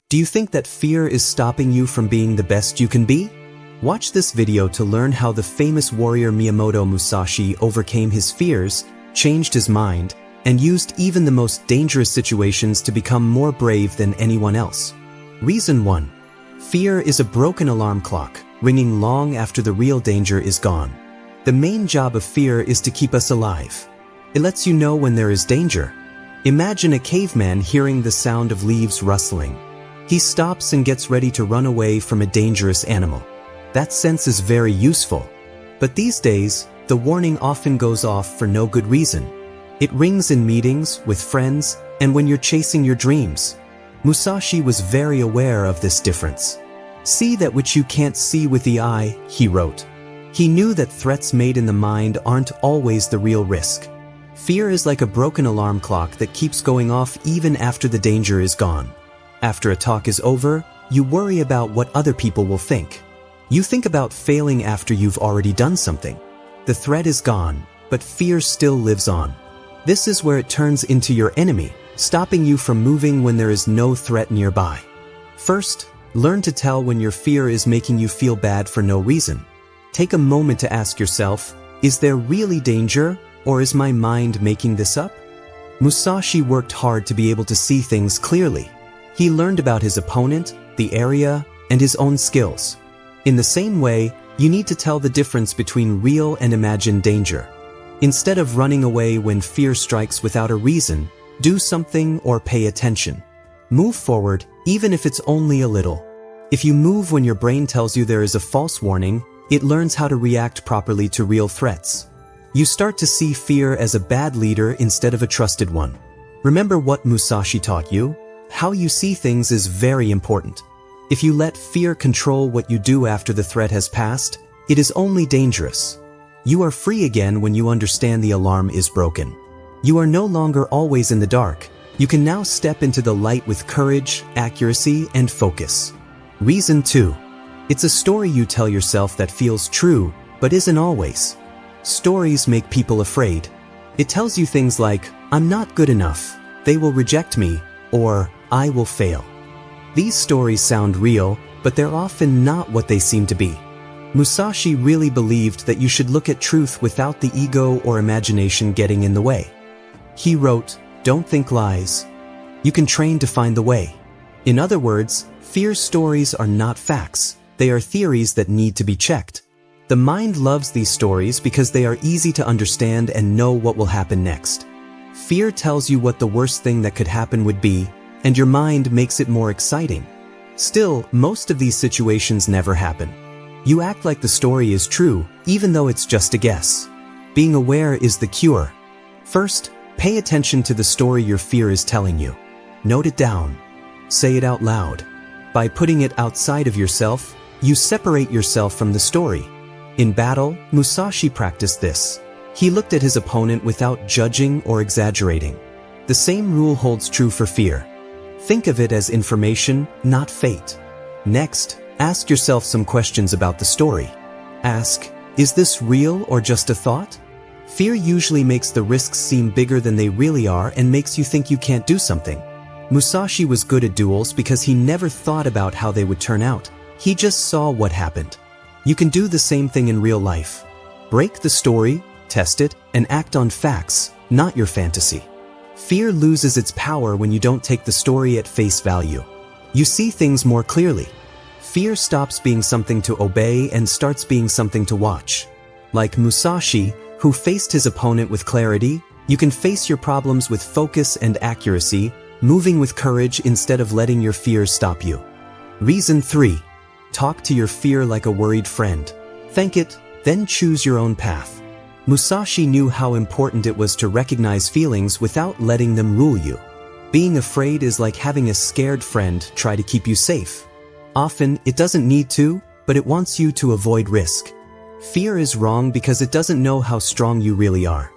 Do you think that fear is stopping you from being the best you can be? Watch this video to learn how the famous warrior Miyamoto Musashi overcame his fears, changed his mind, and used even the most dangerous situations to become more brave than anyone else. Reason 1. Fear is a broken alarm clock, ringing long after the real danger is gone. The main job of fear is to keep us alive. It lets you know when there is danger. Imagine a caveman hearing the sound of leaves rustling. He stops and gets ready to run away from a dangerous animal. That sense is very useful. But these days, the warning often goes off for no good reason. It rings in meetings, with friends, and when you're chasing your dreams. Musashi was very aware of this difference. "See that which you can't see with the eye," he wrote. He knew that threats made in the mind aren't always the real risk. Fear is like a broken alarm clock that keeps going off even after the danger is gone. After a talk is over, you worry about what other people will think. You think about failing after you've already done something. The threat is gone, but fear still lives on. This is where it turns into your enemy, stopping you from moving when there is no threat nearby. First, learn to tell when your fear is making you feel bad for no reason. Take a moment to ask yourself, is there really danger, or is my mind making this up? Musashi worked hard to be able to see things clearly. He learned about his opponent, the area, and his own skills. In the same way, you need to tell the difference between real and imagined danger. Instead of running away when fear strikes without a reason, do something or pay attention. Move forward, even if it's only a little. If you move when your brain tells you there is a false warning, it learns how to react properly to real threats. You start to see fear as a bad leader instead of a trusted one. Remember what Musashi taught you? How you see things is very important. If you let fear control what you do after the threat has passed, it is only dangerous. You are free again when you understand the alarm is broken. You are no longer always in the dark. You can now step into the light with courage, accuracy, and focus. Reason 2. It's a story you tell yourself that feels true, but isn't always. Stories make people afraid. It tells you things like, "I'm not good enough," "they will reject me," or "I will fail." These stories sound real, but they're often not what they seem to be. Musashi really believed that you should look at truth without the ego or imagination getting in the way. He wrote, "Don't think lies. You can train to find the way." In other words, fear stories are not facts. They are theories that need to be checked. The mind loves these stories because they are easy to understand and know what will happen next. Fear tells you what the worst thing that could happen would be, and your mind makes it more exciting. Still, most of these situations never happen. You act like the story is true, even though it's just a guess. Being aware is the cure. First, pay attention to the story your fear is telling you. Note it down. Say it out loud. By putting it outside of yourself, you separate yourself from the story. In battle, Musashi practiced this. He looked at his opponent without judging or exaggerating. The same rule holds true for fear. Think of it as information, not fate. Next, ask yourself some questions about the story. Ask, is this real or just a thought? Fear usually makes the risks seem bigger than they really are and makes you think you can't do something. Musashi was good at duels because he never thought about how they would turn out. He just saw what happened. You can do the same thing in real life. Break the story, test it, and act on facts, not your fantasy. Fear loses its power when you don't take the story at face value. You see things more clearly. Fear stops being something to obey and starts being something to watch. Like Musashi, who faced his opponent with clarity, you can face your problems with focus and accuracy, moving with courage instead of letting your fears stop you. Reason 3. Talk to your fear like a worried friend. Thank it, then choose your own path. Musashi knew how important it was to recognize feelings without letting them rule you. Being afraid is like having a scared friend try to keep you safe. Often, it doesn't need to, but it wants you to avoid risk. Fear is wrong because it doesn't know how strong you really are.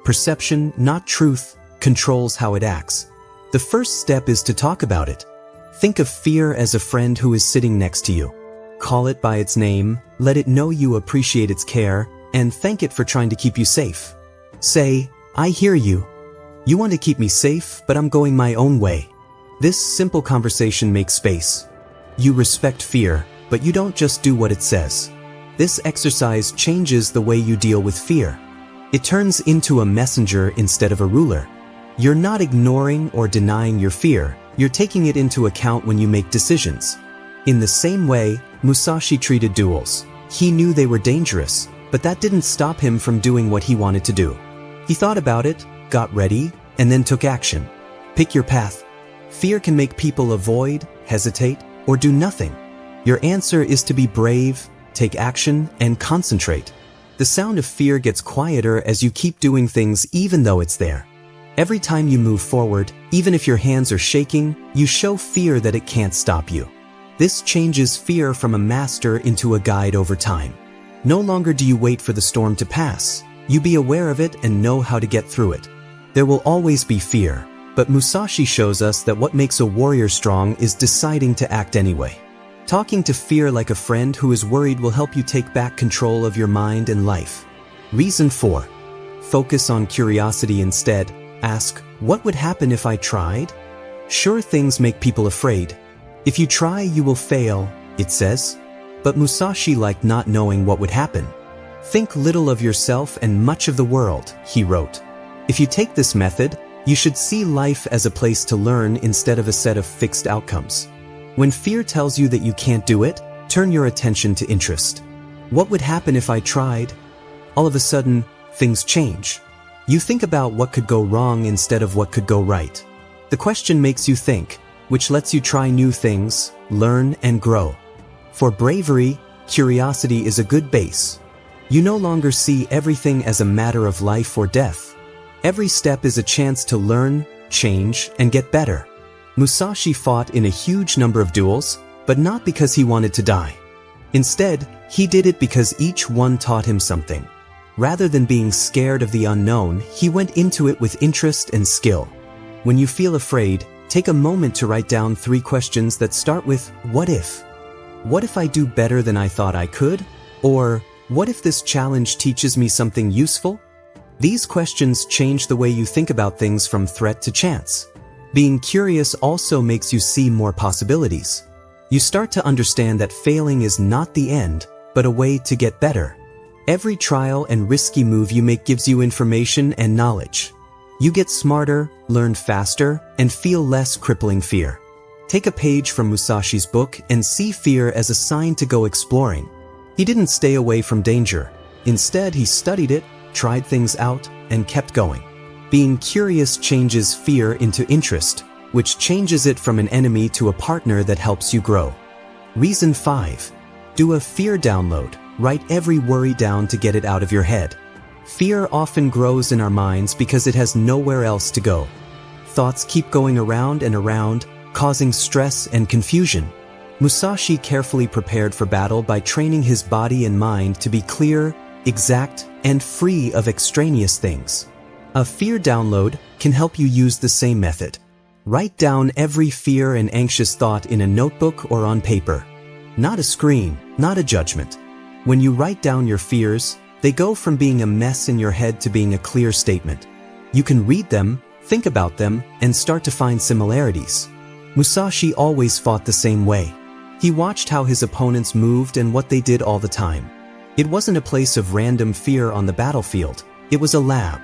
Perception, not truth, controls how it acts. The first step is to talk about it. Think of fear as a friend who is sitting next to you. Call it by its name, let it know you appreciate its care, and thank it for trying to keep you safe. Say, "I hear you. You want to keep me safe, but I'm going my own way." This simple conversation makes space. You respect fear, but you don't just do what it says. This exercise changes the way you deal with fear. It turns into a messenger instead of a ruler. You're not ignoring or denying your fear, you're taking it into account when you make decisions. In the same way, Musashi treated duels. He knew they were dangerous, but that didn't stop him from doing what he wanted to do. He thought about it, got ready, and then took action. Pick your path. Fear can make people avoid, hesitate, or do nothing. Your answer is to be brave, take action, and concentrate. The sound of fear gets quieter as you keep doing things even though it's there. Every time you move forward, even if your hands are shaking, you show fear that it can't stop you. This changes fear from a master into a guide over time. No longer do you wait for the storm to pass. You be aware of it and know how to get through it. There will always be fear, but Musashi shows us that what makes a warrior strong is deciding to act anyway. Talking to fear like a friend who is worried will help you take back control of your mind and life. Reason 4. Focus on curiosity instead. Ask, what would happen if I tried? Sure, things make people afraid. If you try, you will fail, it says. But Musashi liked not knowing what would happen. Think little of yourself and much of the world, he wrote. If you take this method, you should see life as a place to learn instead of a set of fixed outcomes. When fear tells you that you can't do it, turn your attention to interest. What would happen if I tried? All of a sudden, things change. You think about what could go wrong instead of what could go right. The question makes you think, which lets you try new things, learn, and grow. For bravery, curiosity is a good base. You no longer see everything as a matter of life or death. Every step is a chance to learn, change, and get better. Musashi fought in a huge number of duels, but not because he wanted to die. Instead, he did it because each one taught him something. Rather than being scared of the unknown, he went into it with interest and skill. When you feel afraid, take a moment to write down 3 questions that start with, what if? What if I do better than I thought I could? Or, what if this challenge teaches me something useful? These questions change the way you think about things from threat to chance. Being curious also makes you see more possibilities. You start to understand that failing is not the end, but a way to get better. Every trial and risky move you make gives you information and knowledge. You get smarter, learn faster, and feel less crippling fear. Take a page from Musashi's book and see fear as a sign to go exploring. He didn't stay away from danger. Instead, he studied it, tried things out, and kept going. Being curious changes fear into interest, which changes it from an enemy to a partner that helps you grow. Reason 5. Do a fear download. Write every worry down to get it out of your head. Fear often grows in our minds because it has nowhere else to go. Thoughts keep going around and around, causing stress and confusion. Musashi carefully prepared for battle by training his body and mind to be clear, exact, and free of extraneous things. A fear download can help you use the same method. Write down every fear and anxious thought in a notebook or on paper. Not a screen, not a judgment. When you write down your fears, they go from being a mess in your head to being a clear statement. You can read them, think about them, and start to find similarities. Musashi always fought the same way. He watched how his opponents moved and what they did all the time. It wasn't a place of random fear on the battlefield, it was a lab.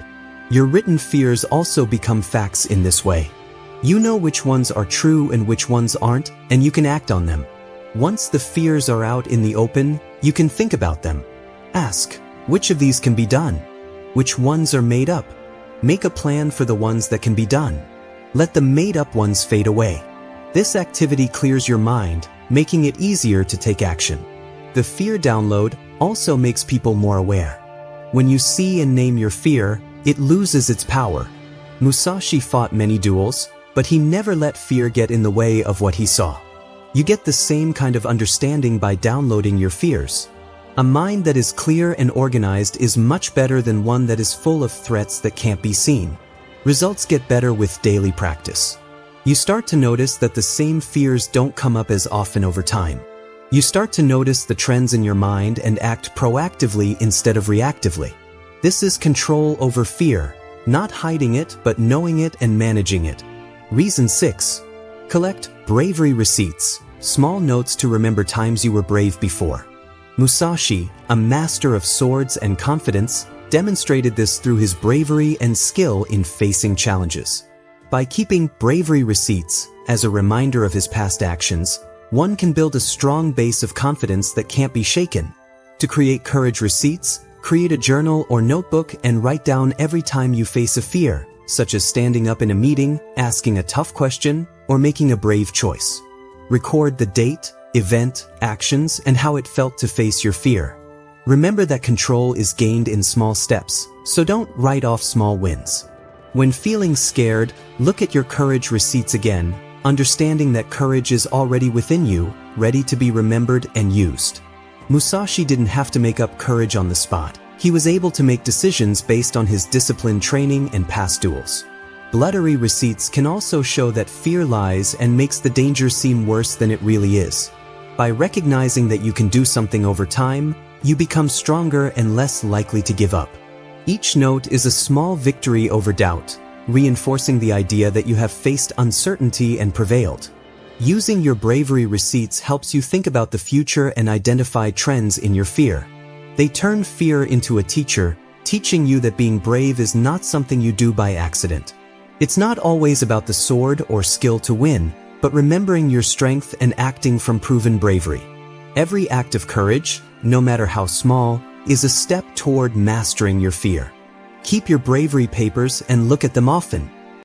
Your written fears also become facts in this way. You know which ones are true and which ones aren't, and you can act on them. Once the fears are out in the open, you can think about them. Ask, which of these can be done? Which ones are made up? Make a plan for the ones that can be done. Let the made-up ones fade away. This activity clears your mind, making it easier to take action. The fear download also makes people more aware. When you see and name your fear, it loses its power. Musashi fought many duels, but he never let fear get in the way of what he saw. You get the same kind of understanding by downloading your fears. A mind that is clear and organized is much better than one that is full of threats that can't be seen. Results get better with daily practice. You start to notice that the same fears don't come up as often over time. You start to notice the trends in your mind and act proactively instead of reactively. This is control over fear, not hiding it but knowing it and managing it. Reason 6. Collect bravery receipts, small notes to remember times you were brave before. Musashi, a master of swords and confidence, demonstrated this through his bravery and skill in facing challenges. By keeping bravery receipts as a reminder of his past actions, one can build a strong base of confidence that can't be shaken. To create courage receipts, create a journal or notebook and write down every time you face a fear, such as standing up in a meeting, asking a tough question, or making a brave choice. Record the date, event, actions, and how it felt to face your fear. Remember that control is gained in small steps, so don't write off small wins. When feeling scared, look at your courage receipts again, understanding that courage is already within you, ready to be remembered and used. Musashi didn't have to make up courage on the spot. He was able to make decisions based on his disciplined training and past duels. Bloodery receipts can also show that fear lies and makes the danger seem worse than it really is. By recognizing that you can do something over time, you become stronger and less likely to give up. Each note is a small victory over doubt, reinforcing the idea that you have faced uncertainty and prevailed. Using your bravery receipts helps you think about the future and identify trends in your fear. They turn fear into a teacher, teaching you that being brave is not something you do by accident. It's not always about the sword or skill to win, but remembering your strength and acting from proven bravery. Every act of courage, no matter how small, is a step toward mastering your fear. Keep your bravery papers and look at them often.